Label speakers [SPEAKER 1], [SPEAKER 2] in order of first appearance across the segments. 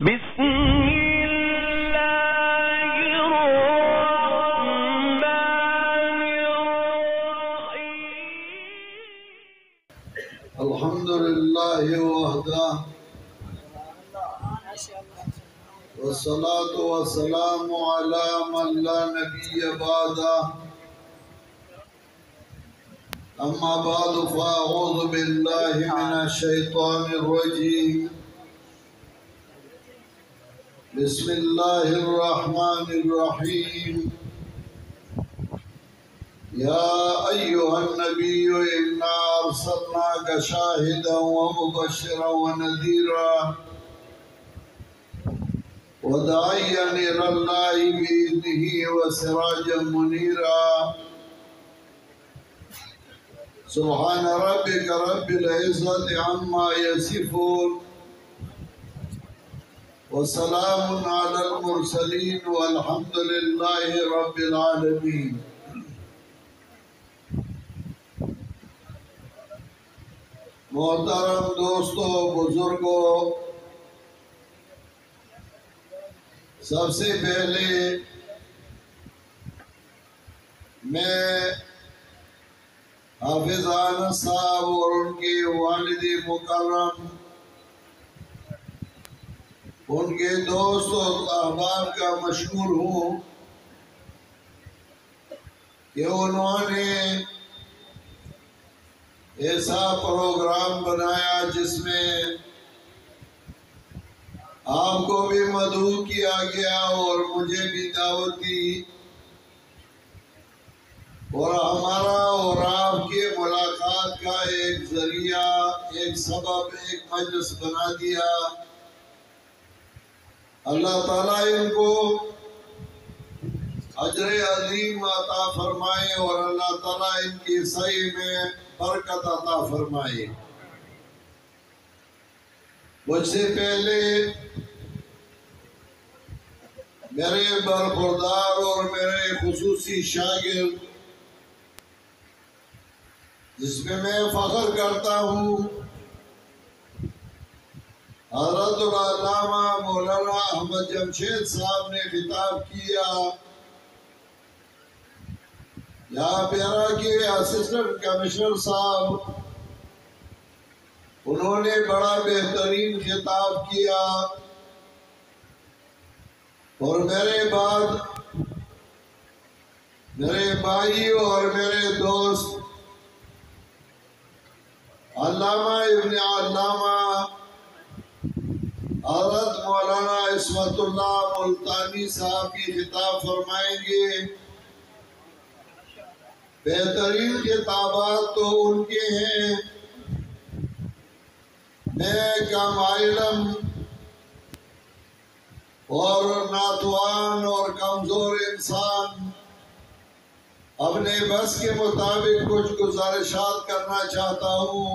[SPEAKER 1] بسم الله الرحمن الرحيم
[SPEAKER 2] الحمد لله وحده والصلاة والسلام على من لا نبي بعده أما بعد فأعوذ بالله من الشيطان الرجيم بسم الله الرحمن الرحيم يا أيها النبي إنا أرسلناك شاهدا ومبشرا ونذيرا وداعيا إلى الله بإذنه وسراجا منيرا سبحان ربك رب العزة عما يصفون وسلام على المرسلين والحمد لله رب العالمين. محترم دوستو، بزرگوں، سب سے پہلے میں حافظ انس صاحب اور ان کے والد مکرم، ان کے دوست اور احباب کا مشکور ہوں کہ انہوں نے ایسا پروگرام بنایا جس میں آپ کو بھی مدعو کیا گیا اور مجھے بھی دعوت دی، اور ہمارا اور آپ کے ملاقات کا ایک ذریعہ، ایک سبب، ایک مجلس بنا دیا۔ اللہ تعالیٰ ان کو اجر عظیم عطا فرمائے اور اللہ تعالیٰ ان کی سعی میں برکت عطا فرمائے۔ مجھ سے پہلے میرے برخوردار اور میرے خصوصی شاگرد، جس میں میں فخر کرتا ہوں، حضرت العلامہ مولانا احمد جمشید صاحب نے خطاب کیا۔ یہاں پیرا کے اسسٹنٹ کمشنر صاحب، انہوں نے بڑا بہترین خطاب کیا، اور میرے بعد میرے بھائی اور میرے دوست علامہ ابن علامہ حضرت مولانا عصمت اللہ ملتانی صاحب کی خطاب فرمائیں گے۔ بہترین خطابات تو ان کے ہیں۔ میں کم علم اور ناتوان اور کمزور انسان اپنے بس کے مطابق کچھ گزارشات کرنا چاہتا ہوں۔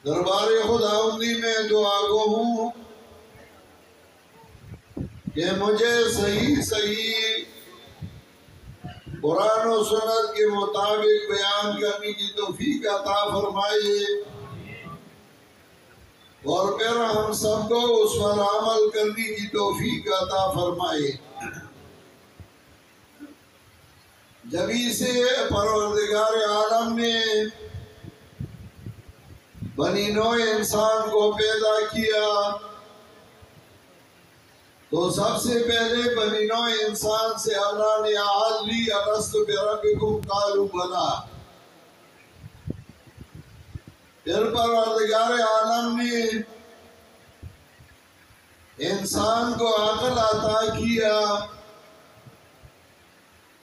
[SPEAKER 2] دربار خداوندی میں دعا گو ہوں کہ مجھے صحیح قرآن و سنت کے مطابق بیان کرنے کی توفیق عطا فرمائے، اور پھر ہم سب کو اس پر عمل کرنے کی توفیق عطا فرمائے۔ جبھی سے پروردگار عالم نے بنی نوع انسان کو پیدا کیا، تو سب سے پہلے بنی نوع انسان سے اللہ نے عہد لی، الست بربکم قالوا بلی۔ پھر پروردگار عالم نے انسان کو عقل عطا کیا،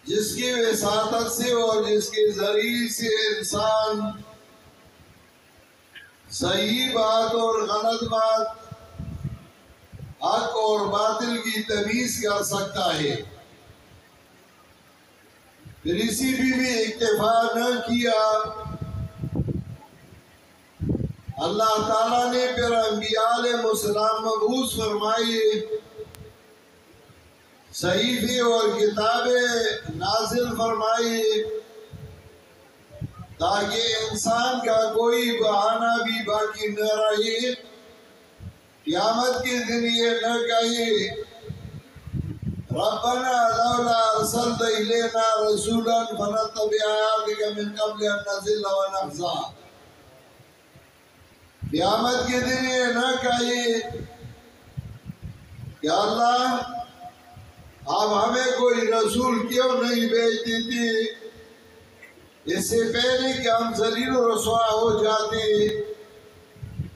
[SPEAKER 2] جس کی وساطت سے اور جس کے ذریعے سے انسان صحیح بات اور غلط بات، حق اور باطل کی تمیز کر سکتا ہے۔ پھر اسی بھی اکتفا نہ کیا، اللہ تعالیٰ نے پھر انبیاء علیہ السلام مبعوث فرمائے، صحیفے اور کتابیں نازل فرمائی، تاکہ انسان کا کوئی بہانہ بھی باقی نہ رہے قیامت کے دن یہ نہ کہے ربنا لولا ارسلت الینا رسولا فنتبع آیاتک من قبل ان نذل ونخزى. قیامت کے دن یہ نہ کہے کہ اللہ آپ ہمیں کوئی رسول کیوں نہیں بھیجتی تھی اس سے پہلے کہ ہم ذلیل و رسوا ہو جاتے.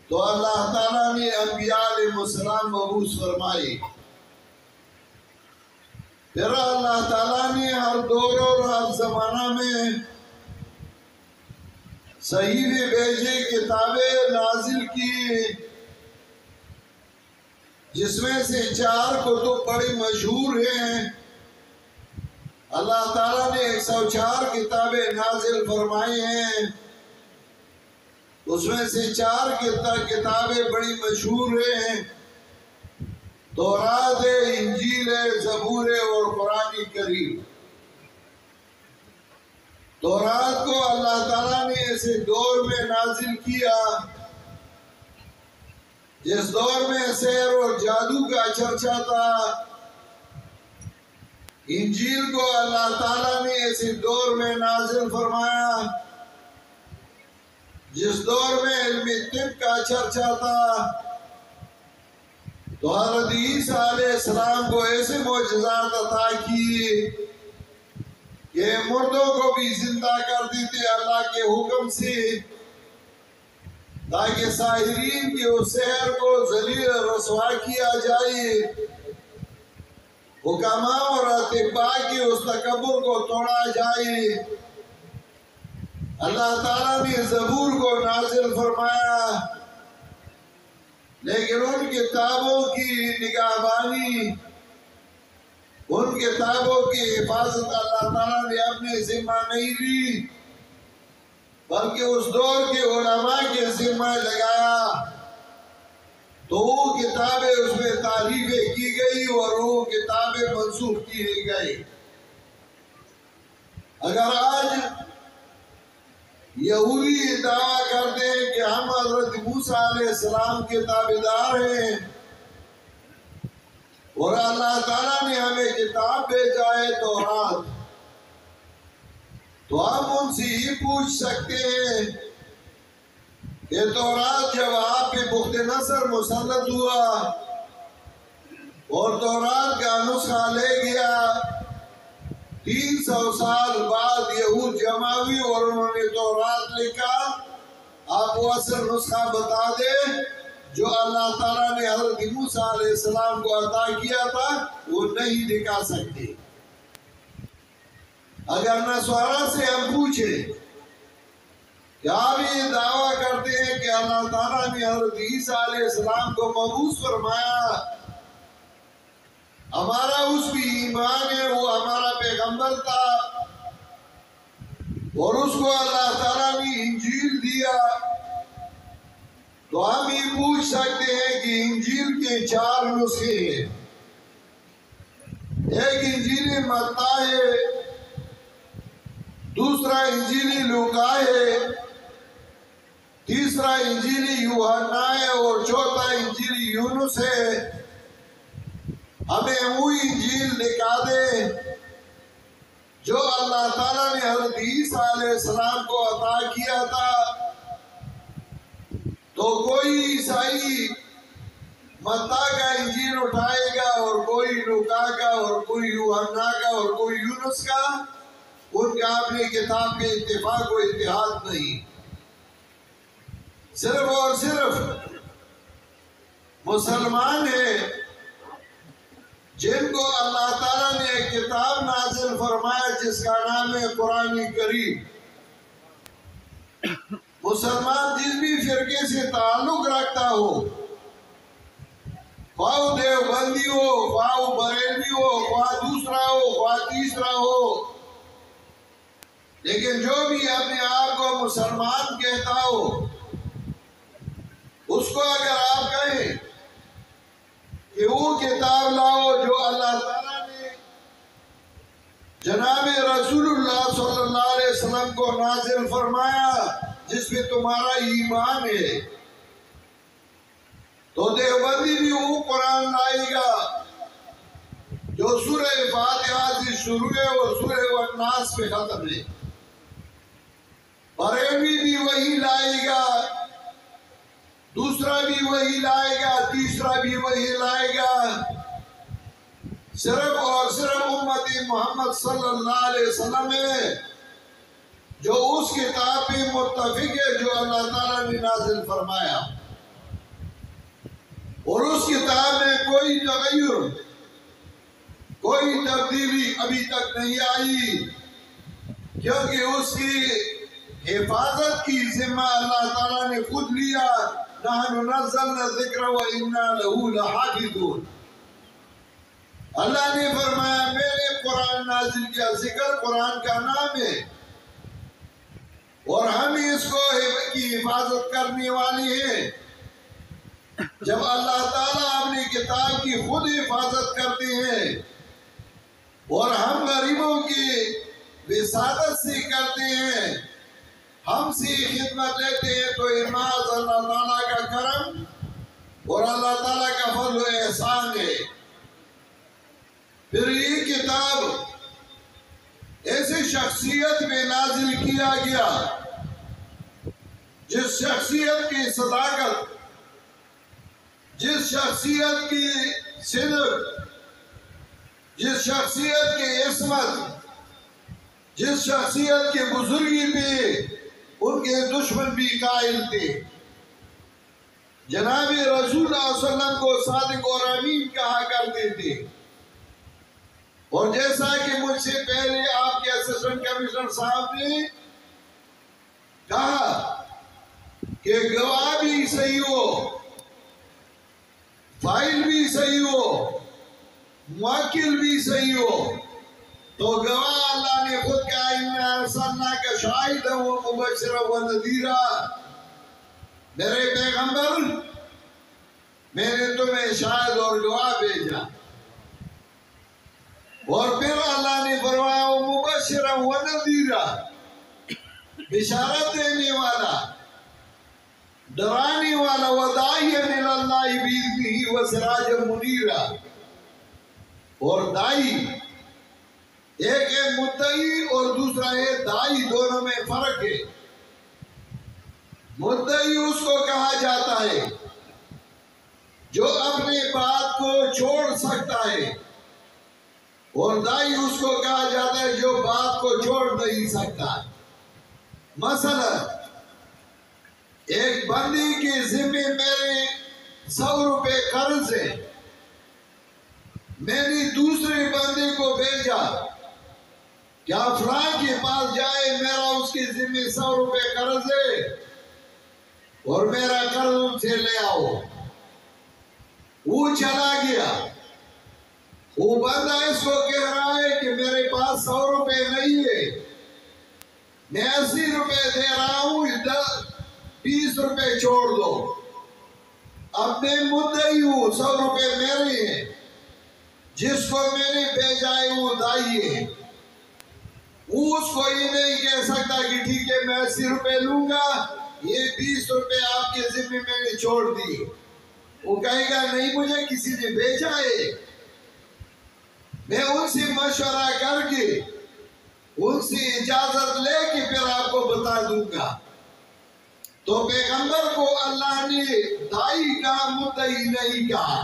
[SPEAKER 2] تو اللہ تعالیٰ نے انبیاء علیہ السلام مبعوث فرمائی. پھر اللہ تعالیٰ نے ہر دور اور ہر زمانہ میں صحیفے بھیجے، کتابیں نازل کی، جس میں سے 4 کتب بڑی مشہور ہیں. اللہ تعالیٰ نے 104 کتابیں نازل فرمائی ہیں. اس میں سے 4 کتابیں بڑی مشہور ہیں، تورات ہے، انجیل ہے، زبور ہے اور قرآن کریم. تورات کو اللہ تعالیٰ نے ایسے دور میں نازل کیا جس دور میں سحر اور جادو کا چرچا تھا. انجیل کو اللہ تعالیٰ نے ایسے دور میں نازل فرمایا جس دور میں علم طب کا چرچا تھا. تو حضرت عیسیٰ علیہ السلام کو ایسے معجزات عطا کی کہ مردوں کو بھی زندہ کر دیتے اللہ کے حکم سے، تاکہ ساحرین کے اس سحر کو ذلیل رسوا کیا جائے، حکماء اور اطباء کے اس تکبر کو توڑا جائے. اللہ تعالیٰ نے زبور کو نازل فرمایا، لیکن ان کتابوں کی نگہبانی، ان کتابوں کی حفاظت اللہ تعالیٰ نے اپنے ذمہ نہیں لی، بلکہ اس دور کے علماء کے ذمہ لگایا. تو وہ کتابیں اس میں تعریفیں کی گئی اور وہ کتابیں منسوخ کی گئی. اگر آج یہودی دعویٰ کرتے ہیں کہ ہم حضرت موسیٰ علیہ السلام کے تابعدار ہیں اور اللہ تعالیٰ نے ہمیں کتاب بھیجا ہے تورات، تو ہم ان سے یہ پوچھ سکتے ہیں کہ تورات جب آپ پہ بخت نصر مسلط ہوا اور تورات کا نسخہ لے گیا، 300 سال بعد یہود جمع ہوئی اور انہوں نے تورات لکھا، آپ وہ اصل نسخہ بتا دیں جو اللہ تعالیٰ نے حضرت موسیٰ علیہ السلام کو عطا کیا تھا، وہ نہیں دکھا سکتے. اگر نصارہ سے ہم پوچھیں کہ آپ یہ دعویٰ کرتے ہیں کہ اللہ تعالیٰ نے حضرت عیسیٰ علیہ السلام کو مبعوث فرمایا، ہمارا اس بھی ایمان ہے، وہ ہمارا پیغمبر تھا اور اس کو اللہ تعالیٰ نے انجیل دیا، تو ہم یہ پوچھ سکتے ہیں کہ انجیل کے 4 نسخے ہیں. ایک انجیل متی ہے، دوسرا انجیل لوقا ہے، تیسرا انجیل یوحنا ہے اور چوتھا انجیل یونس ہے. ہمیں وہ انجیل دکھا دے جو اللہ تعالیٰ نے حضرت عیسیٰ علیہ السلام کو عطا کیا تھا. تو کوئی عیسائی متی کا انجیل اٹھائے گا اور کوئی لوقا کا اور کوئی یوحنا کا اور کوئی یونس کا، ان کا اپنی کتاب کے اتفاق و اتحاد نہیں. صرف اور صرف مسلمان ہیں جن کو اللہ تعالیٰ نے ایک کتاب نازل فرمایا جس کا نام ہے قرآن کریم. مسلمان جس بھی فرقے سے تعلق رکھتا ہو، خواہ وہ دیوبندی ہو، خواہ وہ بریلوی ہو، خواہ دوسرا ہو، خواہ تیسرا ہو، لیکن جو بھی اپنے آپ کو مسلمان کہتا ہو، اس کو اگر آپ کہیں کہ وہ کتاب لاؤ جو اللہ تعالیٰ نے جناب رسول اللہ صلی اللہ علیہ وسلم کو نازل فرمایا، جس میں تمہارا ایمان ہے، تو دیوبندی بھی وہ قرآن لائے گا جو سورہ فاتحہ سے شروع ہے اور سورہ والناس پہ ختم ہے. بریلوی بھی وہی لائے گا، دوسرا بھی وہی لائے گا، تیسرا بھی وہی لائے گا. صرف اور صرف امت محمد صلی اللہ علیہ وسلم ہے جو اس کتاب پہ متفق ہے جو اللہ تعالیٰ نے نازل فرمایا، اور اس کتاب میں کوئی تغیر، کوئی تبدیلی ابھی تک نہیں آئی، کیونکہ اس کی حفاظت کی ذمہ اللہ تعالیٰ نے خود لیا. نحن نزلنا الذکر وإنا له لحافظون. اللہ نے فرمایا میں نے قرآن نازل کیا. ذکر قرآن کا نام ہے اور ہم اس کو کی حفاظت کرنے والے ہیں. جب اللہ تعالیٰ اپنی کتاب کی خود حفاظت کرتے ہیں اور ہم غریبوں کی وساطت سے کرتے ہیں، ہم سے خدمت لیتے ہیں، تو محض اللہ تعالیٰ کا کرم اور اللہ تعالیٰ کا فضل و احسان ہے. پھر یہ کتاب ایسے شخصیت میں نازل کیا گیا جس شخصیت کی صداقت، جس شخصیت کی صدق، جس شخصیت کی عصمت، جس شخصیت کے بزرگی پہ ان کے دشمن بھی قائل تھے. جناب رسول اللہ صلی اللہ علیہ وسلم کو صادق اور امین کہا کرتے تھے. اور جیسا کہ مجھ سے پہلے آپ کے اسسٹنٹ کمشنر صاحب نے کہا کہ گواہ بھی صحیح ہو، فائل بھی صحیح ہو، موکل بھی صحیح ہو، تو گواہ اللہ نے خود کہا اِنَّا أَرْسَلْنَاكَ شَاهِدًا وَمُبَشِّرًا وَنَذِيرًا. میرے پیغمبر، میں نے تمہیں شاہد اور گواہ بھیجا. اور پھر اللہ نے فرمایا وَمُبَشِّرًا وَنَذِيرًا، بشارت دینے والا، ڈرانے والا، وَدَاعِيًا إِلَى اللَّهِ بِإِذْنِهِ وَسِرَاجًا مُنِيرًا. اور دائی، ایک ہے مدعی اور دوسرا ہے دائی، دونوں میں فرق ہے. مدعی اس کو کہا جاتا ہے جو اپنے بات کو چھوڑ سکتا ہے، اور دائی اس کو کہا جاتا ہے جو بات کو چھوڑ نہیں سکتا. مثلا ایک بندی کے ذمہ میرے 100 روپے قرض ہے، میں نے دوسرے بندے کو بھیجا کیا فلاں کے پاس جائے، میرا اس کے ذمہ 100 روپے قرض ہے اور میرا قرض ان سے لے آؤ. وہ چلا گیا، وہ بندہ اس کو کہہ رہا ہے کہ میرے پاس 100 روپے نہیں ہے، میں 80 روپے دے رہا ہوں، 20 روپے چھوڑ دو. اب میں مدعی ہوں، 100 روپے میرے ہیں، جس کو میں نے بھیجا ہے وہ دائی ہے. وہ اس کو یہ نہیں کہہ سکتا کہ ٹھیک ہے میں 80 روپے لوں گا، یہ 20 روپے آپ کے ذمہ میں نے چھوڑ دی. وہ کہے گا نہیں، مجھے کسی نے بھیجا ہے، میں ان سے مشورہ کر کے ان سے اجازت لے کے پھر آپ کو بتا دوں گا. تو پیغمبر کو اللہ نے دائی کا مدعی نہیں کہا.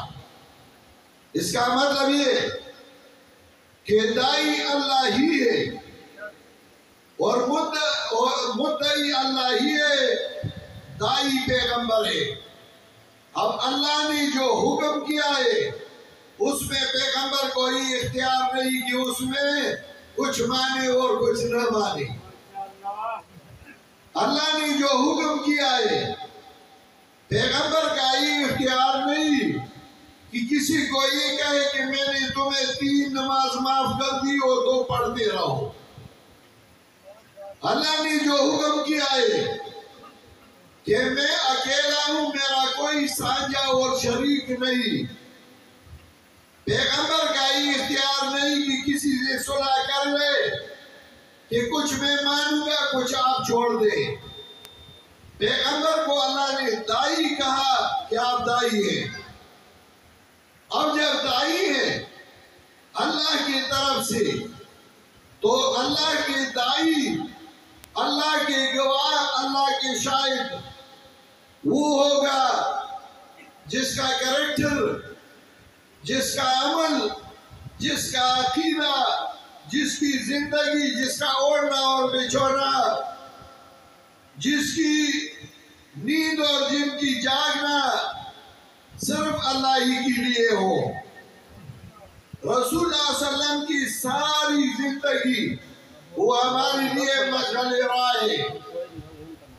[SPEAKER 2] اس کا مطلب یہ کہ دائی اللہ ہی ہے اور مدعی اللہ ہی ہے، دائی پیغمبر ہے. اب اللہ نے جو حکم کیا ہے اس میں پیغمبر کو یہ اختیار نہیں کہ اس میں کچھ مانے اور کچھ نہ مانے. اللہ نے جو حکم کیا ہے پیغمبر کا یہ اختیار نہیں کہ کسی کو یہ کہے کہ میں نے تمہیں 3 نماز معاف کر دی اور 2 پڑھتے رہو. اللہ نے جو حکم کیا ہے کہ میں اکیلا ہوں، میرا کوئی سانجا اور شریک نہیں. پیغمبر کا یہ اختیار نہیں کہ کسی سے صلح کر لے کہ کچھ میں مانوں گا کچھ آپ چھوڑ دیں. پیغمبر کو اللہ نے دائی کہا کہ آپ دائی ہیں. اب جب دائی ہیں اللہ کی طرف سے تو اللہ کے دائی، اللہ کے گواہ، اللہ کے شاہد وہ ہوگا جس کا کریکٹر، جس کا عمل، جس کا عقیدہ، جس کی زندگی، جس کا اوڑھنا اور بچھونا، جس کی نیند اور جن کی جاگنا صرف اللہ ہی کے لیے ہو. رسول اللہ صلی اللہ علیہ وسلم کی ساری زندگی وہ ہمارے لیے مشعل راہ ہے.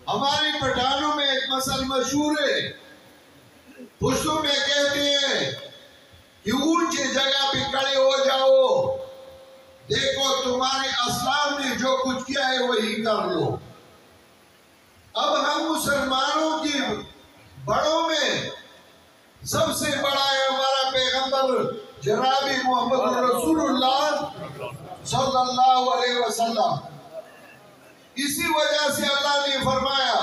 [SPEAKER 2] ہمارے پٹھانوں میں ایک مثل مشہور ہے، پشتوں میں کہتے ہیں کہ اونچی جگہ پہ کھڑے ہو جاؤ، دیکھو تمہارے اسلاف نے جو کچھ کیا ہے وہی کر لو. اب ہم مسلمانوں کے بڑوں میں سب سے بڑا ہے ہمارا پیغمبر جناب محمد رسول اللہ صلی اللہ علیہ وسلم. اسی وجہ سے اللہ نے فرمایا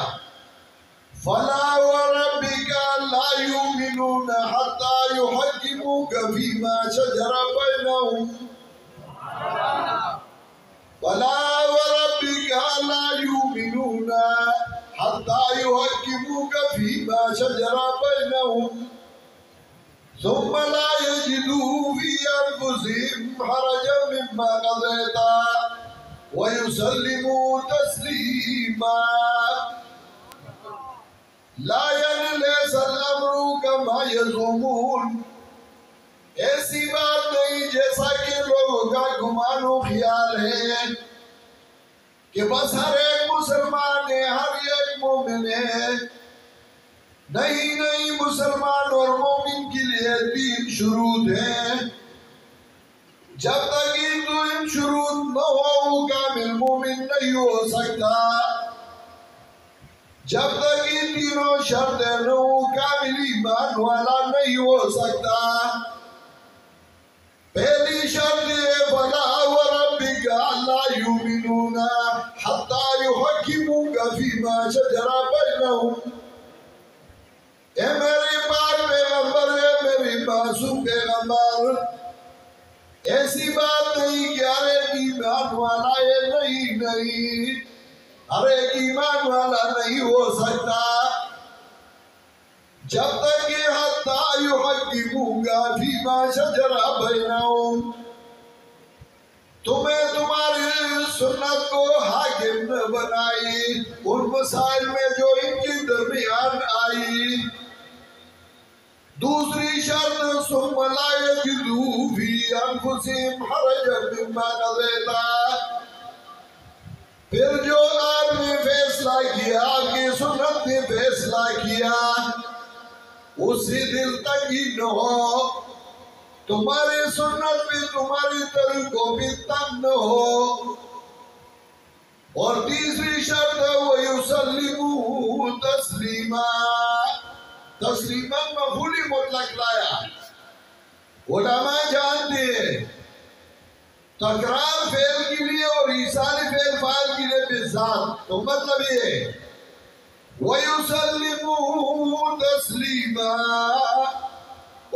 [SPEAKER 2] فَلَا وَرَبِّكَ لَا يُؤْمِنُونَ حَتَّى يُحَكِّمُوكَ فِيمَا شَجَرَ بَيْنَهُمْ. فَلَا وَرَبِّكَ لَا يُؤْمِنُونَ حَتَّى يُحَكِّمُوكَ فِيمَا شَجَرَ بَيْنَهُمْ ثم لا يجدوا في أنفسهم حرجا مما قضيت ويسلموا تسليما. لا ليس الأمر كما يزعمون. ایسی بات نہیں جیسا کہ لوگوں کا گمان و خیال ہے کہ بس ہر ایک مسلمان ہے، ہر ایک مومن ہے. نہیں نہیں، مسلمان اور مومن کے لیے 3 شروط ہیں. جب تک یہ 3 شروط نہ ہو وہ کامل مومن نہیں ہو سکتا. جب تک یہ 3 شرطیں نہ ہو کامل ایمان والا نہیں ہو سکتا. پہلی شرط ہے فَلَا وَرَبِّكَ لَا يُؤْمِنُونَ حَتَّى يُحَكِّمُوكَ فِيمَا شَجَرَ بَيْنَهُمْ. اے میرے پاک پیغمبر، اے میری معصوم پیغمبر، ایسی بات نہیں کہ ہر ایک ایمان والا ہے. نہیں نہیں، ہر ایک ایمان والا نہیں ہو سکتا جب تک کہ حتی یحکموک فیما شجر بینہم، تمہیں تمہاری سنت کو حاکم نہ بنائی ان مسائل میں جو ان کے درمیان آئی. دوسری شرط ثم لا یجدوا فی انفسہم حرجا مما قضیت. پھر جو آپ نے فیصلہ کیا، آپ کی سنت نے فیصلہ کیا، اس سے دل تنگی نہ ہو، تمہاری سنت بھی تمہاری طریقوں بھی تنگ نہ ہو. اور تیسری شرط ہے وَيُسَلِّمُوا تَسْلِيمًا. تسلیماً مفعول مطلق لایا. علماء جانتے ہیں تکرار فعل کے لیے اور ایصال فعل فاعل کے لیے بالذات، تو مطلب یہ ہے وَيُسَلِّمُوا تَسْلِيمًا.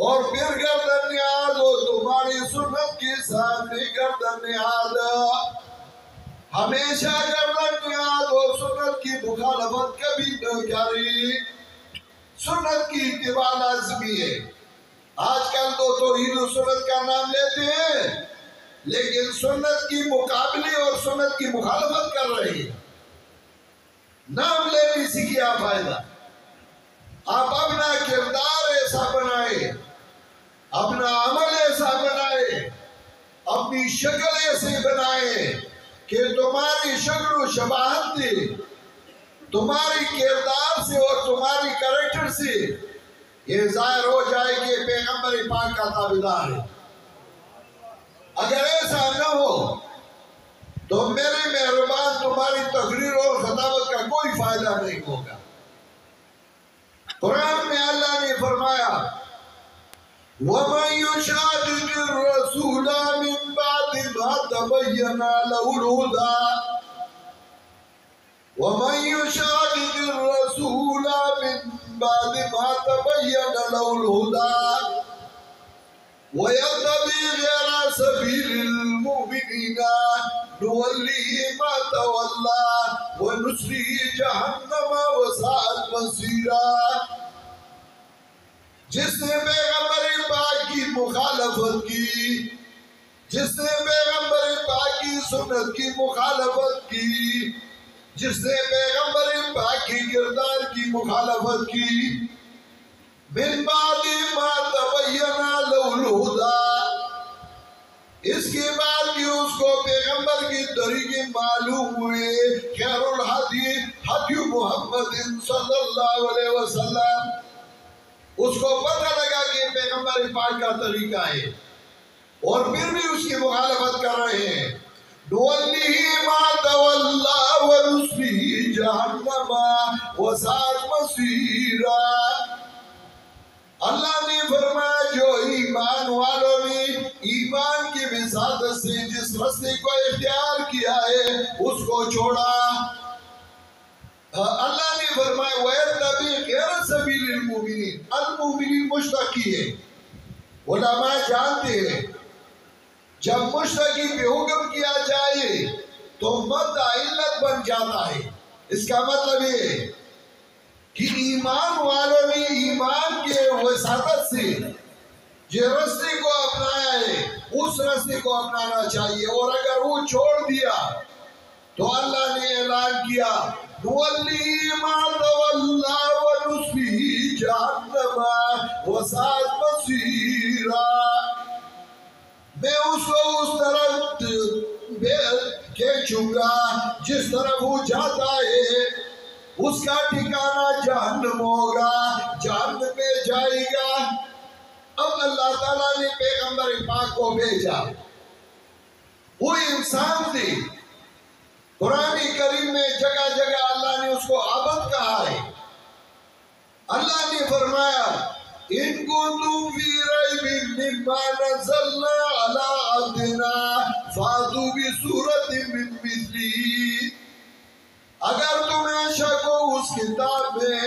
[SPEAKER 2] اور پھر گردن نہاد ہو، تمہاری سنت کے سامنے گردن نہاد، ہمیشہ گردن نہاد ہو، سنت کی مخالفت کبھی نہ کری. سنت کی اتباع لازمی ہے. آج کل تو توحید و سنت کا نام لیتے ہیں لیکن سنت کی مقابلے اور سنت کی مخالفت کر رہے ہیں. نام لینے سے کیا فائدہ؟ آپ اپنا کردار ایسا بنائے، اپنا عمل ایسا بنائے، اپنی شکل ایسے بنائے کہ تمہاری شکل و شباہت دے، تمہاری کردار سے اور تمہاری کریکٹر سے یہ ظاہر ہو جائے کہ پیغمبر پاک کا تابعدار ہے. اگر ایسا نہ ہو تو میرے مہربان تمہاری تقریر اور خطابت کا کوئی فائدہ نہیں ہوگا. قرآن میں اللہ نے فرمایا وَمَن يُشَاقِقِ الرَّسُولَ مِن بَعْدِ مَا تَبَيَّنَ لَهُ الْهُدَىٰ. وَمَن يُشَاقِقِ الرَّسُولَ مِن بَعْدِ مَا تَبَيَّنَ لَهُ الْهُدَىٰ وَيَتَّبِعْ غَيْرَ سَبِيلِ الْمُؤْمِنِينَ نُوَلِّهِ مَا تَوَلَّىٰ وَنُصْلِهِ جَهَنَّمَ وَسَاءَتْ مَصِيرًا۔ جس نے پیغمبر پاک کی مخالفت کی، جس نے پیغمبر پاک کی سنت کی مخالفت کی، جس نے پیغمبر پاک کی کردار کی مخالفت کی، من بعد ما تبین له الہدیٰ، اس کے بعد کہ اس کو پیغمبر کی طریقے معلوم ہوئے، خیر الحدی حدی محمد صلی اللہ علیہ وسلم، اس کو پتہ لگا کہ پیغمبر پاک کا طریقہ ہے اور پھر بھی اس کی مخالفت کر رہے ہیں، نُوَلِّهِ مَا تَوَلَّىٰ وَنُصْلِهِ جَهَنَّمَ وَسَاءَتْ مَصِيرًا۔ اللہ نے فرمایا جو ایمان والوں نے ایمان کی وساطت سے جس راستے کو اختیار کیا ہے اس کو چھوڑا، اللہ نے فرمایا وَيَتَّبِعْ غَيْرَ سَبِيلِ الْمُؤْمِنِينَ، المؤمنین مشتقی ہے، علماء جانتے ہیں جب مشتقی پہ حکم کیا جائے تو مدہ علت بن جاتا ہے، اس کا مطلب یہ کہ ایمان والوں نے ایمان کے وساطت سے جو راستے کو اپنایا ہے اس راستے کو اپنانا چاہیے، اور اگر وہ چھوڑ دیا تو اللہ نے اعلان کیا نُوَلِّهِ مَا تَوَلَّىٰ وَنُصْلِهِ جَهَنَّمَ وَسَاءَتْ مَصِيرًا۔ میں اس کو اس طرف کھینچوں گا جس طرف وہ جاتا ہے، اس کا ٹھکانہ جہنم ہوگا، جہنم میں جائے گا۔ اب اللہ تعالیٰ نے پیغمبر پاک کو بھیجا، وہ انسان تھے، قرآن کریم میں جگہ جگہ اللہ نے اس کو عبد کہا ہے۔ اللہ نے فرمایا إِن كُنتُمْ فِي رَيْبٍ مِّمَّا نَزَّلْنَا عَلَىٰ عَبْدِنَا فَأْتُوا بِسُورَةٍ مِّن مِّثْلِهِ، اگر تمہیں شک ہو اس کتاب میں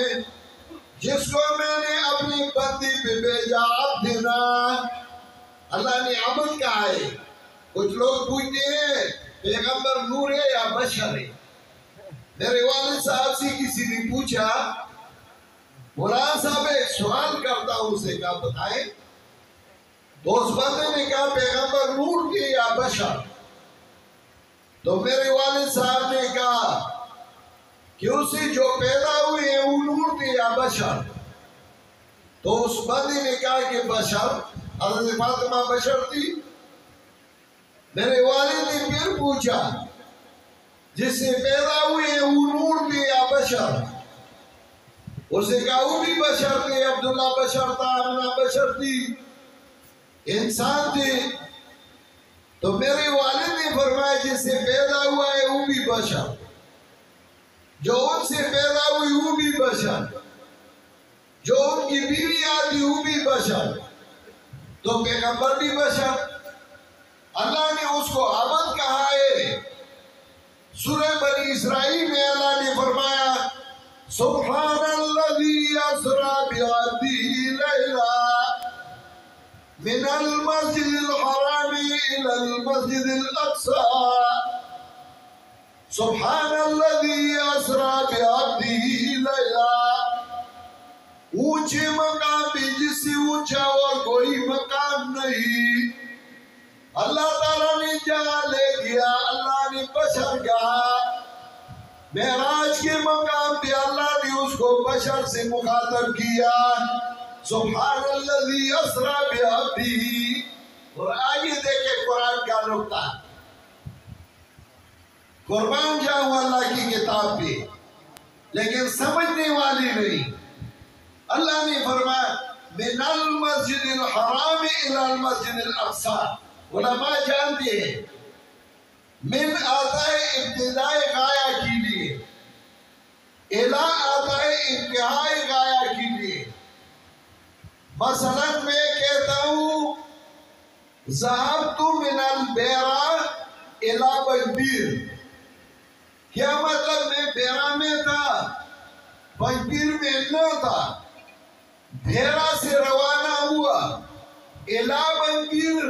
[SPEAKER 2] جس کو میں نے اپنی بندی پہ بھیجا، عبدنا، اللہ نے عبد کہا ہے۔ کچھ لوگ پوچھتے ہیں پیغمبر نور ہے یا بشر ہے؟ میرے والد صاحب سے کسی نے پوچھا، مولانا صاحب ایک سوال کرتا ہوں، اسے کہا بتائیں، تو اس بندے نے کہا پیغمبر نور کے یا بشر؟ تو میرے والد صاحب نے کہا کہ اسے جو پیدا ہوئے ہیں وہ نور تھے یا بشر؟ تو اس بندے نے کہا کہ بشر، حضرت فاطمہ بشر تھی۔ میرے والد نے پھر پوچھا جس سے پیدا ہوئے ہیں وہ نور تھے یا بشر؟ اسے کہا وہ بھی بشر تھے، عبداللہ بشر تھا، آمنہ بشر تھی، انسان تھے۔ تو میرے والد نے فرمایا جس سے پیدا ہوا ہے وہ بھی بشر، جو ان سے پیدا ہوئی وہ بھی بشر، جو ان کی بیوی آتی وہ بھی بشر، تو پیغمبر بھی بشر۔ اللہ نے اس کو عبد کہا ہے۔ سورہ بنی اسرائیل میں اللہ نے فرمایا سبحان الذی اسری بعبدہ لیلا من المسجد الحرام الى المسجد الاقصى، سبحان الذی اسری بعبدہ لیلا، اونچے مقام پہ جس سے اونچا اور کوئی مقام نہیں، اللہ تعالیٰ نے جہاں لے گیا، اللہ نے بشر کہا۔ معراج کے مقام پہ اللہ نے اس کو بشر سے مخاطب کیا، سبحان الذی اسری بعبدہ۔ اور آگے دیکھیں قرآن کا نقطہ، قربان جاؤں اللہ کی کتاب پہ، لیکن سمجھنے والی نہیں۔ اللہ نے فرمایا من المسجد الحرام الى المسجد الاقصى، علماء جانتے ہیں من آتا ہے ابتدائی غایہ کے لیے، الہ آتا ہے انتہائی غایہ کے لیے۔ مثلا میں کہتا ہوں ذهبت من البیرہ الى بجبیر، کیا مطلب میں بیرا میں تھا، پنجپیر میں نہ تھا، بھیرا سے روانہ ہوا الہ پنجپیر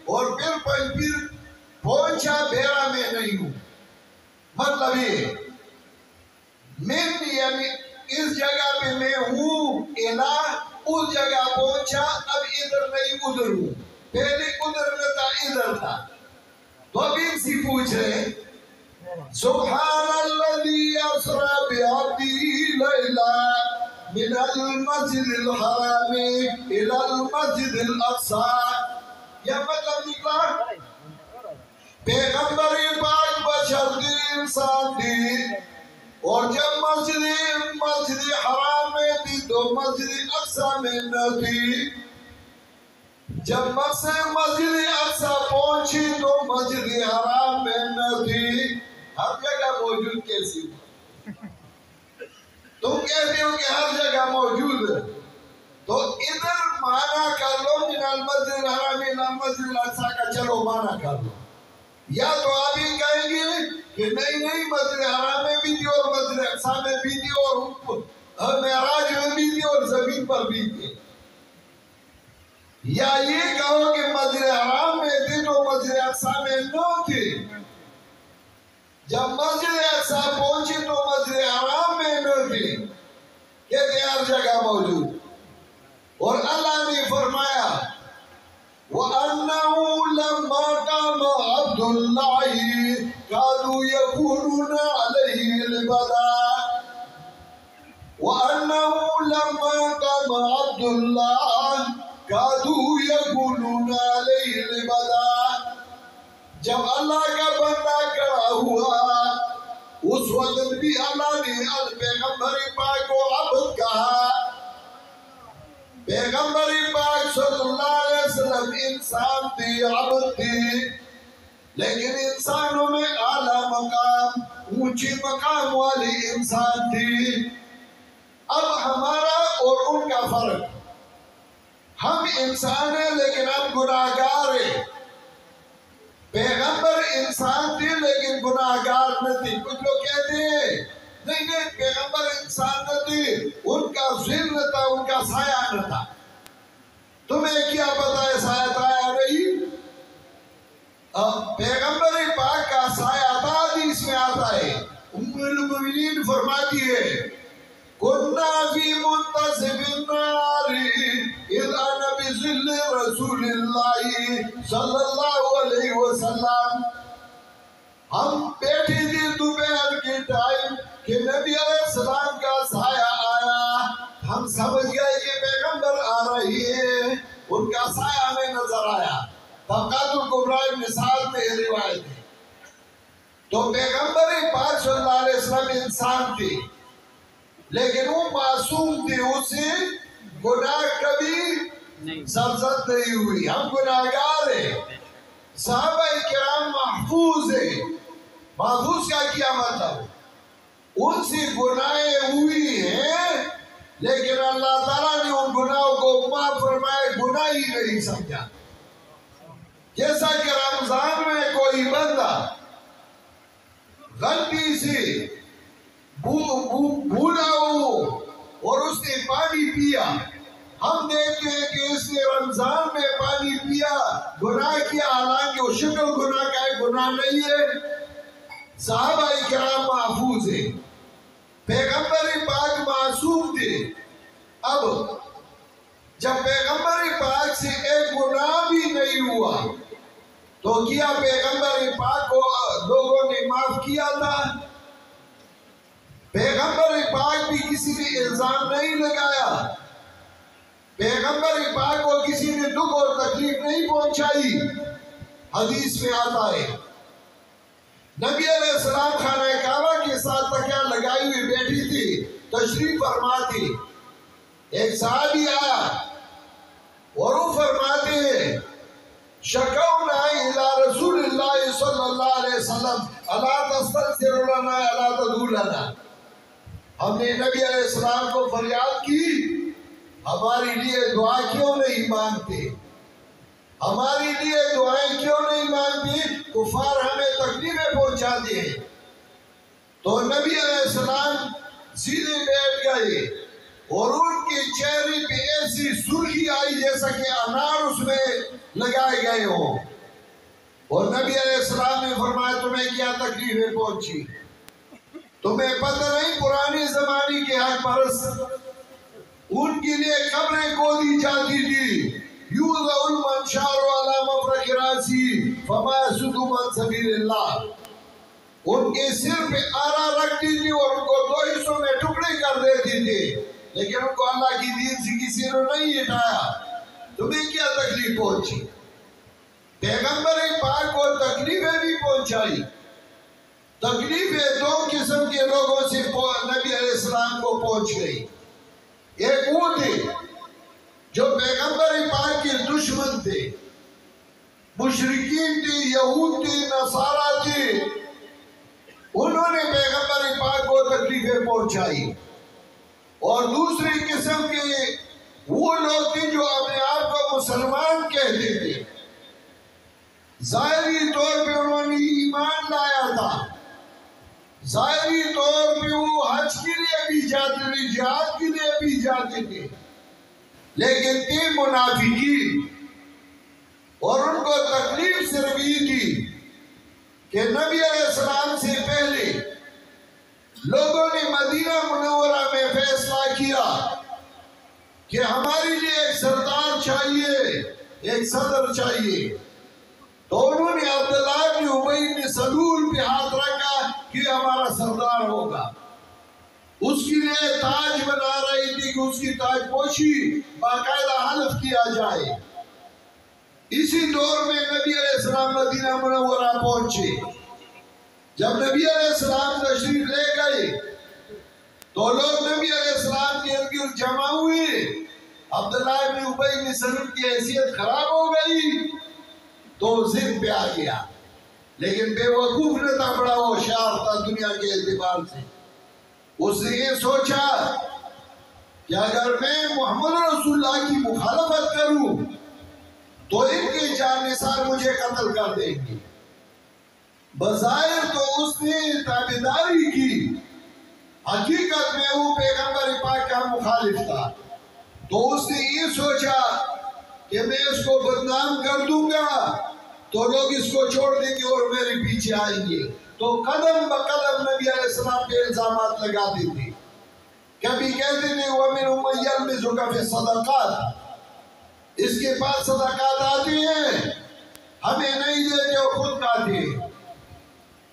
[SPEAKER 2] اور پھر پنجپیر پہنچا، بھیرا میں نہیں ہوں. مطلب یہ میں یعنی اس جگہ پہ میں ہوں، الہ اس جگہ پہنچا، اب ادھر نہیں ادھر ہوں، پہلے ادھر نہ تھا ادھر تھا. تو اب ان سے پوچھ رہے سبحان الذی اسری بعبدہ لیلا من المسجد الحرام الى المسجد الاقصى. کیا مطلب نکلا؟ پیغمبر پاک بشر دی، انسان دی، اور جب مسجد حرام میں تھی تو مسجد اقصی میں نہ تھی. جب مسجد اقصی پہنچی تو مسجد حرام میں نہ تھی. ہر جگہ موجود کیسی ہو؟ تم کہتے ہو کہ ہر جگہ موجود ہے، تو ادھر معنی کر لو من المسجد الحرام الى المسجد الاقصی کا، چلو معنی کر لو. یا تو آپ ہی کہیں گے کہ نہیں مسجد حرام میں بھی تھی اور مسجد اقصی میں بھی تھی اور معراج میں بھی تھی اور زمین پر بھی تھی. یا یہ کہو کہ مسجد حرام میں تھی تو مسجد اقصی میں نہ تھی. جب مسجد اقصی پہنچی تو مسجد حرام میں نہ تھی. کہتے ہر جگہ موجود. اور اللہ نے فرمایا وَأَنَّهُ لَمَّا قَامَ عَبْدُ اللَّهِ كَادُوا يَكُونُونَ عَلَيْهِ لِبَدًا. وَأَنَّهُ لَمَّا قَامَ عَبْدُ اللَّهِ كَادُوا يَكُونُونَ عَلَيْهِ لِبَدًا. جب اللہ کا بندہ کھڑا ہوا اس وقت بھی اللہ نے پیغمبر پاک کو عبد کہا. پیغمبر پاک صلی اللہ علیہ وسلم انسان تھی، عبد تھی، لیکن انسانوں میں اعلیٰ مقام، اونچی مقام والی انسان تھی. اب ہمارا اور ان کا فرق، ہم انسان ہیں لیکن ہم گناہگار ہیں. پیغمبر انسان تھی لیکن گناہگار نہ تھی. کچھ لوگ کہتے ہیں نہیں پیغمبر انسان نہ تھی، ان کا ظل نہ تھا، ان کا سایہ نہ تھا. تمہیں کیا پتا ہے سایہ تھا یا نہیں؟ پیغمبر پاک کا سایہ تھا. حدیث میں آتا ہے، ام المؤمنین فرماتی ہے کُنَّا فِي مُنْتَصِفِ النَّارِ اِذْ أَنَا بِظِلِّ رَسُولِ اللَّهِ صلی اللہ علیہ وسلم. ہم بیٹھی تھی دوپہر کے ٹائم کہ نبی علیہ السلام کا سایہ آیا. ہم سمجھ گئے کہ پیغمبر آ رہی ہے، ان کا سایہ ہمیں نظر آیا. طبقات الکبریٰ ابن سعد میں روایت ہے. تو پیغمبر پاک صلی اللہ علیہ وسلم انسان تھی لیکن وہ معصوم تھی، اسے گناہ کبھی سرزد نہیں ہوئی. ہم گناہگار ہیں. صحابہ کرام محفوظ ہیں. محفوظ کا کیا مطلب؟ ان سے گناہیں ہوئی ہیں لیکن اللہ تعالیٰ نے ان گناہوں کو معاف فرمائے، گناہ ہی نہیں سمجھا. جیسا کہ رمضان میں کوئی بندہ غلطی سے بھولا ہو اور اس نے پانی پیا، ہم دیکھتے ہیں کہ اس نے رمضان میں پانی پیا، گناہ کیا، حالانکہ وہ شکل گناہ کا ہے، گناہ نہیں ہے. صحابہ کرام محفوظ ہیں. پیغمبر پاک معصوم تھے. اب جب پیغمبر پاک سے ایک گناہ بھی نہیں ہوا تو کیا پیغمبر پاک کو لوگوں نے معاف کیا تھا؟ پیغمبر پاک بھی کسی نے الزام نہیں لگایا. پیغمبر پاک کو کسی نے دکھ اور تکلیف نہیں پہنچائی. حدیث میں آتا ہے نبی علیہ السلام خانہ کعبہ کے ساتھ تکیہ لگائی ہوئی بیٹھی تھی، تشریف فرما تھی. ایک صحابی آیا اور وہ فرماتے ہیں شکونا الی رسول اللہ صلی اللہ علیہ وسلم الا تستغفر لنا الا تدعو لنا. ہم نے نبی علیہ السلام کو فریاد کی ہمارے لیے دعا کیوں نہیں مانگتے، ہمارے لیے دعائیں کیوں نہیں مانگتے، کفار ہمیں تکلیفیں پہنچاتے ہیں. تو نبی علیہ السلام سیدھے بیٹھ گئے اور ان کے چہرے پہ ایسی سرخی آئی جیسا کہ انار اس میں لگائے گئے ہوں. اور نبی علیہ السلام نے فرمایا تمہیں کیا تکلیفیں پہنچی؟ تمہیں پتہ نہیں پرانے زمانے کے حق پرست ان کے لیے قبریں کھودی جاتی تھی. یوضع المنشار علی مفرق راسی فما یسد عن سبیل اللہ. ان کے سر پہ آرا رکھتی تھی اور ان کو دو حصوں میں ٹکڑے کر دیتی تھی، لیکن ان کو اللہ کی دین سے کسی نے نہیں ہٹایا. تمہیں کیا تکلیف پہنچی؟ پیغمبر پاک کو تکلیفیں بھی پہنچائی. تکلیفیں دو قسم کے لوگوں سے نبی علیہ السلام کو پہنچ گئی. ایک وہ تھے جو پیغمبر پاک کے دشمن تھے، مشرکین تھے، یہود تھے، نصارہ تھے. انہوں نے پیغمبر پاک کو تکلیفیں پہنچائی. اور دوسری قسم کے وہ لوگ تھے جو اپنے آپ کو مسلمان کہتے تھے. ظاہری طور پہ انہوں نے ایمان لایا تھا، ظاہری طور پہ وہ حج کے لیے بھی جاتے تھے، جہاد کے لیے بھی جاتے تھے، لیکن تھے منافقین. اور ان کو تکلیف صرف یہ تھی کہ نبی علیہ السلام سے پہلے لوگوں نے مدینہ منورہ میں فیصلہ کیا کہ ہمارے لیے ایک سردار چاہیے، ایک صدر چاہیے. تو انہوں نے عبداللہ بن ابی بن سلول پہ ہاتھ رکھا کہ ہمارا سردار ہوگا. اس کے لیے تاج بنا رہی تھی کہ اس کی تاج پوشی باقاعدہ حلف کیا جائے. اسی دور میں نبی علیہ السلام مدینہ منورہ پہنچے. جب نبی علیہ السلام تشریف لے گئے تو لوگ نبی علیہ السلام کے ارد گرد جمع ہوئے. عبداللہ بن ابی بن سلول کی حیثیت خراب ہو گئی تو ضد پہ آ گیا، لیکن بے وقوف نہ تھا، بڑا ہوشیار تھا دنیا کے اعتبار سے. اس نے یہ سوچا کہ اگر میں محمد رسول اللہ کی مخالفت کروں تو ان کے جانثار مجھے قتل کر دیں گے. بظاہر تو اس نے تابعداری کی، حقیقت میں وہ پیغمبر پاک کا مخالف تھا. تو اس نے یہ سوچا کہ میں اس کو بدنام کر دوں گا تو لوگ اس کو چھوڑ دیں گے اور میرے پیچھے آئیں گے. تو قدم بقدم نبی علیہ السلام پہ الزامات لگاتے تھے. کبھی کہتے تھے وَمِنْهُمْ مَنْ يَلْمِزُكَ فِي الصَّدَقَاتِ، اس کے پاس صدقات آتے ہیں ہمیں نہیں دیتے، وہ خود کھاتے ہیں.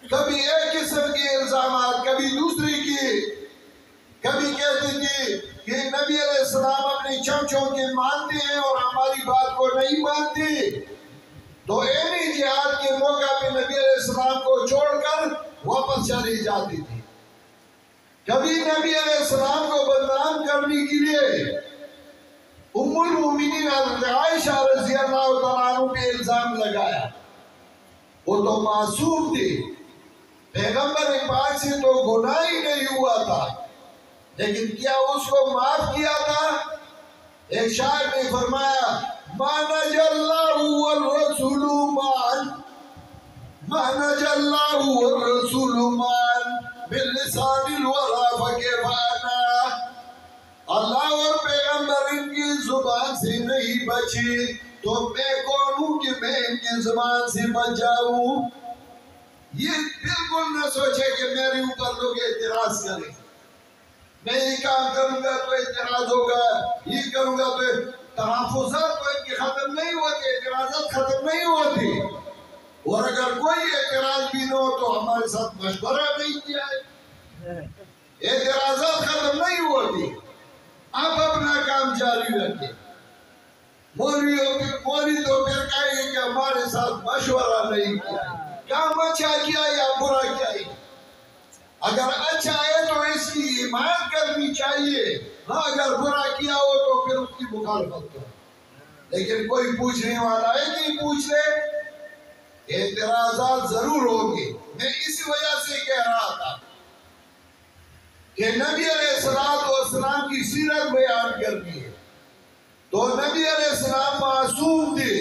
[SPEAKER 2] کبھی ایک قسم کے الزامات، کبھی دوسری کے. کبھی کہتے تھے کہ نبی علیہ السلام اپنے چمچوں کے مانتے ہیں اور ہماری بات کو نہیں مانتے. تو اینی جہاد کے موقع پہ نبی علیہ السلام کو چھوڑ کر واپس چلی جاتی تھی. کبھی نبی علیہ السلام کو بدنام کرنے کے لیے ام المومنین حضرت عائشہ رضی اللہ تعالیٰ عنہ پہ الزام لگایا. وہ تو معصوم تھے، پیغمبر پاک سے تو گناہ ہی نہیں ہوا تھا، لیکن کیا اس کو معاف کیا تھا؟ ایک شاعر نے فرمایا ما نجى الله والرسول معا، ما نجى الله والرسول معا باللسان الورى فكيف انا. اللہ اور پیغمبر ان کی زبان سے نہیں بچے تو میں کون ہوں کہ میں ان کی زبان سے بچ جاؤں. یہ بالکل نہ سوچے کہ میرے اوپر لوگ اعتراض کریں، میں یہ کام کروں گا تو اعتراض ہوگا، یہ کروں گا تو تحفظات تو ان کی ختم نہیں ہوتے، اعتراضات ختم نہیں ہوتے. اور اگر کوئی اعتراض بھی نہ ہو تو ہمارے ساتھ مشورہ نہیں کیا ہے، اعتراضات ختم نہیں ہوتی. آپ اپنا کام جاری رکھیں. مولوی تو پھر کہیں گے کہ ہمارے ساتھ مشورہ نہیں کیا. کام اچھا کیا یا برا کیا؟ اگر اچھا ہے تو اس کی حمایت کرنی چاہیے، ہاں اگر برا کیا ہو تو پھر اس کی مخالفت کرو. لیکن کوئی پوچھنے والا ہے کہ پوچھ لے، اعتراضات ضرور ہوں گے. میں اسی وجہ سے کہہ رہا تھا کہ نبی علیہ السلام کی سیرت بیان کرنی ہے. تو نبی علیہ السلام معصوم تھے،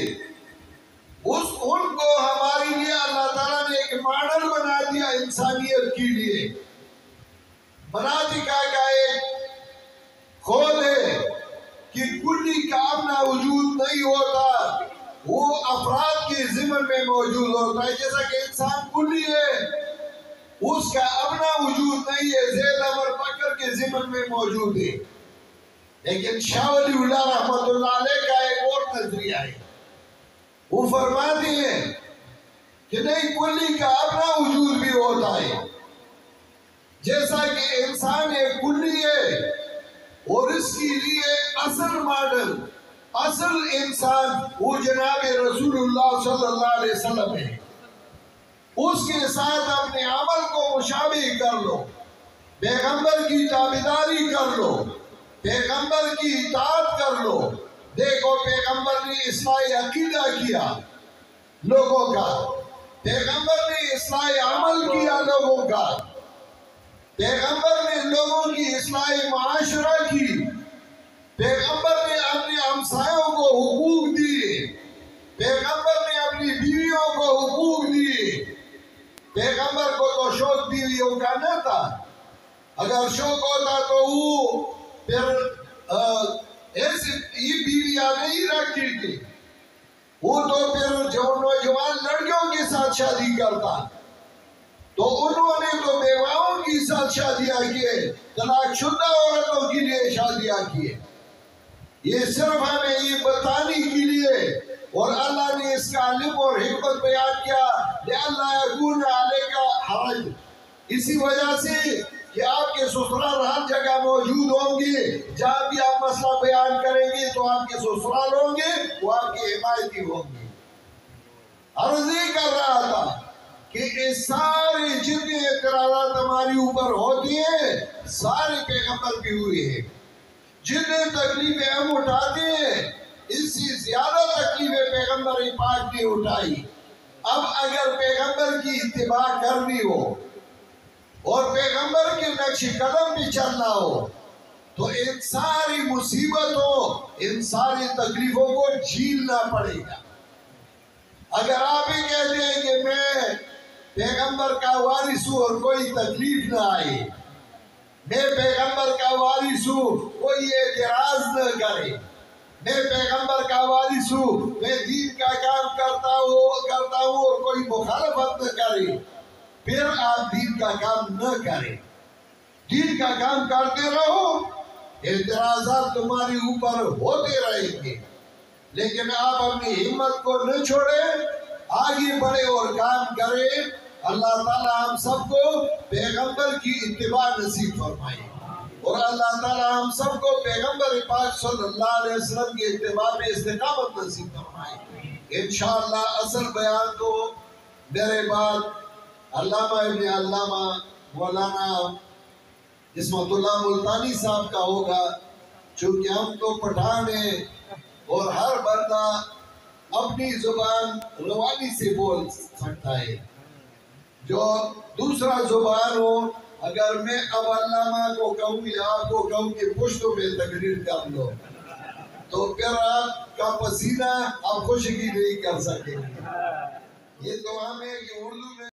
[SPEAKER 2] ان کو ہمارے لیے اللہ تعالیٰ نے ایک ماڈل بنا دیا انسانیت کے لیے. مناطقہ کا ایک قول ہے کہ کلی کا اپنا وجود نہیں ہوتا، وہ افراد کے ضمن میں موجود ہوتا ہے. جیسا کہ انسان کلی ہے، اس کا اپنا وجود نہیں ہے، زید امر بکر کے ضمن میں موجود ہے. لیکن شاہ ولی اللہ رحمۃ اللہ علیہ کا ایک اور نظریہ ہے. وہ فرماتے ہیں کہ نہیں، کلی کا اپنا وجود بھی ہوتا ہے. جیسا کہ انسان ایک کلی ہے اور اس کے لیے اصل ماڈل، اصل انسان وہ جناب رسول اللہ صلی اللہ علیہ وسلم ہے. اس کے ساتھ اپنے عمل کو مشابہ کر لو، پیغمبر کی تابعداری کر لو، پیغمبر کی اطاعت کر لو. دیکھو پیغمبر نے اصلاح عقیدہ کیا لوگوں کا، پیغمبر نے اصلاح عمل کیا لوگوں کا، پیغمبر نے لوگوں کی اصلاح معاشرہ کی، پیغمبر نے اپنے ہمسایوں کو حقوق دیے، پیغمبر نے اپنی بیویوں کو حقوق دیے. پیغمبر کو تو شوق بیویوں کا نہ تھا. اگر شوق ہوتا تو وہ پھر ایسی یہ بیویاں نہیں رکھتی تھی، وہ تو پھر جو نوجوان لڑکیوں کے ساتھ شادی کرتا. تو انہوں نے تو بیواؤں کے ساتھ شادیاں کیے، طلاق شدہ عورتوں کے لیے شادیاں کیے. یہ صرف ہمیں یہ بتانے کے لیے، اور اللہ نے اس کا علم اور حکمت بیان کیا لِأَلَّا يَكُونَ عَلَيْكَ حَرَجٌ، اسی وجہ سے کہ آپ کے سسرال ہر جگہ موجود ہوں گے. جہاں بھی آپ مسئلہ بیان کریں گے تو آپ کے سسرال ہوں گے، وہ آپ کے حمایتی ہوں گے. عرض یہ کر رہا تھا کہ اس سارے جتنے اعتراضات ہماری اوپر ہوتی ہیں سارے پیغمبر بھی ہوئے ہیں. جتنے تکلیفیں ہم اٹھاتے ہیں اس سے زیادہ تکلیفیں پیغمبر پاک نے اٹھائی. اب اگر پیغمبر کی اتباع کرنی ہو اور پیغمبر کے نقش قدم پہ چلنا ہو تو ان ساری مصیبتوں، ان ساری تکلیفوں کو جھیلنا پڑے گا. اگر آپ ہی کہتے ہیں کہ میں پیغمبر کا وارث ہوں اور کوئی تکلیف نہ آئے، میں پیغمبر کا وارث ہوں کوئی اعتراض نہ کرے، میں پیغمبر کا وارث ہوں میں دین کا کام کرتا ہوں اور کوئی مخالفت نہ کرے، پھر آپ دین کا کام نہ کریں. دین کا کام کرتے رہو، اعتراضات تمہارے اوپر ہوتے رہیں گے، لیکن آپ اپنی ہمت کو نہ چھوڑیں، آگے بڑھے اور کام کریں. اللہ تعالی ہم سب کو پیغمبر کی اتباع نصیب فرمائے، اور اللہ تعالی ہم سب کو پیغمبر پاک صلی اللہ علیہ وسلم کی اتباع میں استقامت نصیب فرمائے. انشاءاللہ اصل بیان تو میرے بعد علامہ ابن علامہ مولانا عصمت اللہ ملتانی صاحب کا ہوگا، چونکہ ہم تو پٹھان ہیں اور ہر بندہ اپنی زبان روانی سے بول سکتا ہے. جو دوسرا زبان ہو، اگر میں اب علامہ کو کہوں یا آپ کو کہوں کہ پشتوں میں تقریر کر لو تو پھر آپ کا پسینہ آپ خوشگی نہیں کر سکیں گے. یہ تو ہمیں کہ اردو میں